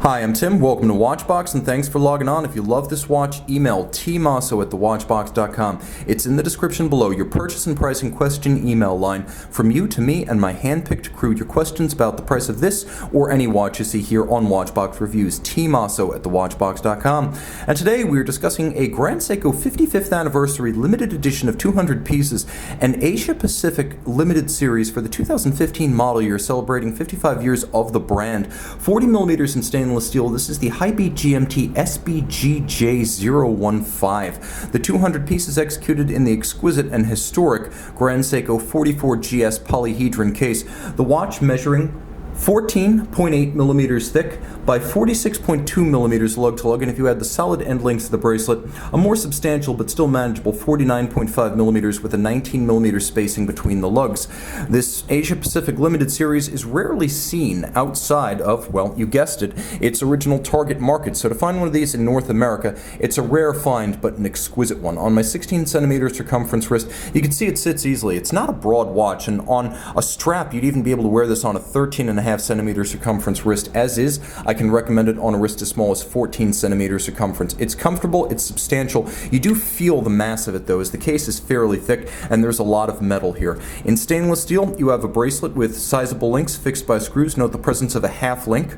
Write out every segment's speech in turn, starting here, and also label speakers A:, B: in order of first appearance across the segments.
A: Hi, I'm Tim. Welcome to Watchbox, and thanks for logging on. If you love this watch, email tmosso@thewatchbox.com. It's in the description below. Your purchase and pricing question email line from you to me and my hand-picked crew. Your questions about the price of this or any watch you see here on Watchbox Reviews. tmosso@thewatchbox.com. And today we are discussing a Grand Seiko 55th anniversary limited edition of 200 pieces, an Asia Pacific limited series for the 2015 model year, celebrating 55 years of the brand. 40 millimeters in stainless steel. This is the High-Beat GMT SBGJ015. The 200 pieces executed in the exquisite and historic Grand Seiko 44GS polyhedron case. The watch measuring 14.8 millimeters thick by 46.2 millimeters lug-to-lug, and if you add the solid end length of the bracelet, a more substantial but still manageable 49.5 millimeters with a 19 millimeter spacing between the lugs. This Asia Pacific limited series is rarely seen outside of, well, you guessed it, its original target market. So to find one of these in North America, it's a rare find but an exquisite one. On my 16 centimeter circumference wrist, you can see it sits easily. It's not a broad watch, and on a strap, you'd even be able to wear this on a 13.5 centimeter circumference wrist as is. I can recommend it on a wrist as small as 14 centimeter circumference. It's comfortable, it's substantial. You do feel the mass of it though, as the case is fairly thick and there's a lot of metal here. In stainless steel, you have a bracelet with sizable links fixed by screws. Note the presence of a half link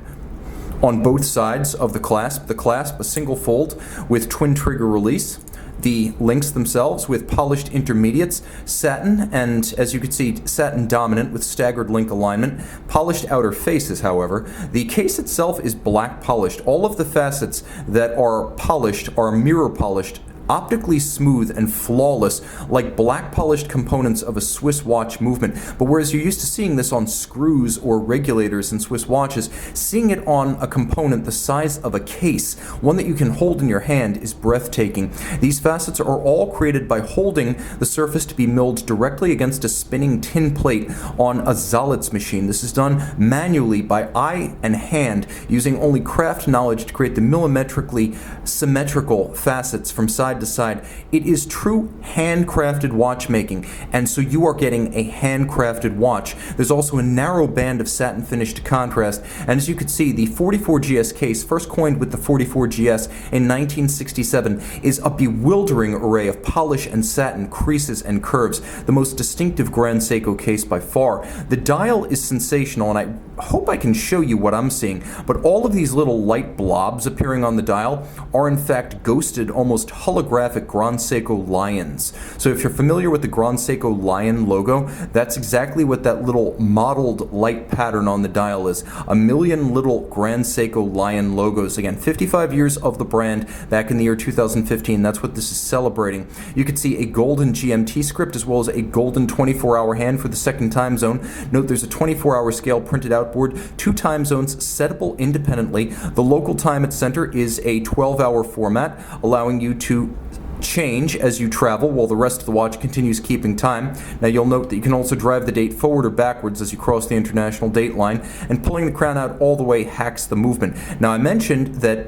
A: on both sides of the clasp. The clasp, a single fold with twin trigger release. The links themselves with polished intermediates, satin, and as you can see, satin dominant with staggered link alignment, polished outer faces, however. The case itself is black polished. All of the facets that are polished are mirror polished, optically smooth and flawless, like black polished components of a Swiss watch movement. But whereas you're used to seeing this on screws or regulators in Swiss watches, seeing it on a component the size of a case, one that you can hold in your hand, is breathtaking. These facets are all created by holding the surface to be milled directly against a spinning tin plate on a Zalitz machine. This is done manually by eye and hand, using only craft knowledge to create the millimetrically symmetrical facets from side to side. It is true handcrafted watchmaking, and so you are getting a handcrafted watch. There's also a narrow band of satin finish to contrast, and as you can see, the 44GS case, first coined with the 44GS in 1967, is a bewildering array of polish and satin, creases and curves, the most distinctive Grand Seiko case by far. The dial is sensational, and I hope I can show you what I'm seeing, but all of these little light blobs appearing on the dial are in fact ghosted, almost holographic Grand Seiko lions. So if you're familiar with the Grand Seiko lion logo, that's exactly what that little mottled light pattern on the dial is. A million little Grand Seiko lion logos. Again, 55 years of the brand back in the year 2015. That's what this is celebrating. You can see a golden GMT script as well as a golden 24-hour hand for the second time zone. Note there's a 24-hour scale printed outboard, 2 time zones settable independently. The local time at center is a 12-hour format, allowing you to change as you travel while the rest of the watch continues keeping time. Now you'll note that you can also drive the date forward or backwards as you cross the international date line, and pulling the crown out all the way hacks the movement. Now I mentioned that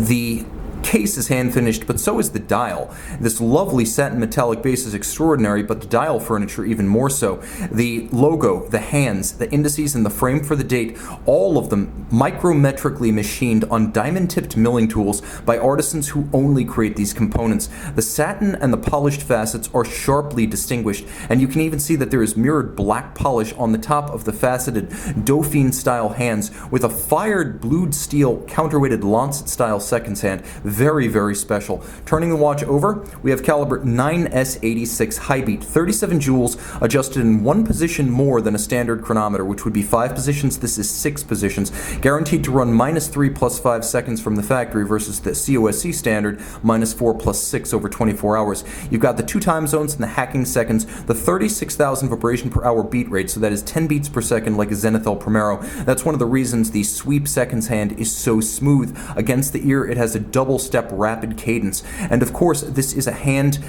A: the case is hand finished, but so is the dial. This lovely satin metallic base is extraordinary, but the dial furniture even more so. The logo, the hands, the indices, and the frame for the date, all of them micrometrically machined on diamond-tipped milling tools by artisans who only create these components. The satin and the polished facets are sharply distinguished, and you can even see that there is mirrored black polish on the top of the faceted Dauphine-style hands with a fired blued steel counterweighted Lancet-style seconds hand. Very, very special. Turning the watch over, we have caliber 9S86 High-Beat, 37 joules, adjusted in 1 position more than a standard chronometer, which would be 5 positions. This is 6 positions. Guaranteed to run -3 + 5 seconds from the factory versus the COSC standard -4 + 6 over 24 hours. You've got the 2 time zones and the hacking seconds, the 36,000 vibration per hour beat rate, so that is 10 beats per second like a Zenithal Primero. That's one of the reasons the sweep seconds hand is so smooth. Against the ear, it has a double step rapid cadence, and of course this is a hand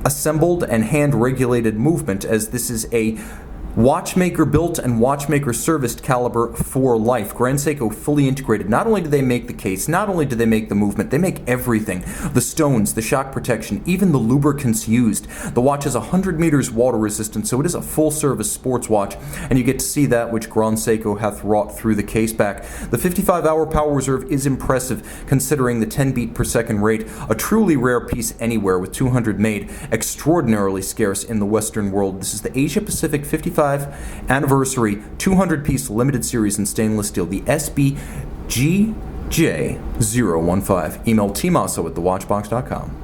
A: assembled and hand regulated movement, as this is a Watchmaker built and watchmaker serviced caliber for life. Grand Seiko fully integrated. Not only do they make the case, not only do they make the movement, they make everything. The stones, the shock protection, even the lubricants used. The watch is 100 meters water resistant, so it is a full service sports watch, and you get to see that which Grand Seiko hath wrought through the case back. The 55-hour power reserve is impressive considering the 10 beat per second rate. A truly rare piece anywhere with 200 made. Extraordinarily scarce in the Western world. This is the Asia Pacific 55 anniversary 200-piece limited series in stainless steel, the SBGJ015. Email tmosso@thewatchbox.com.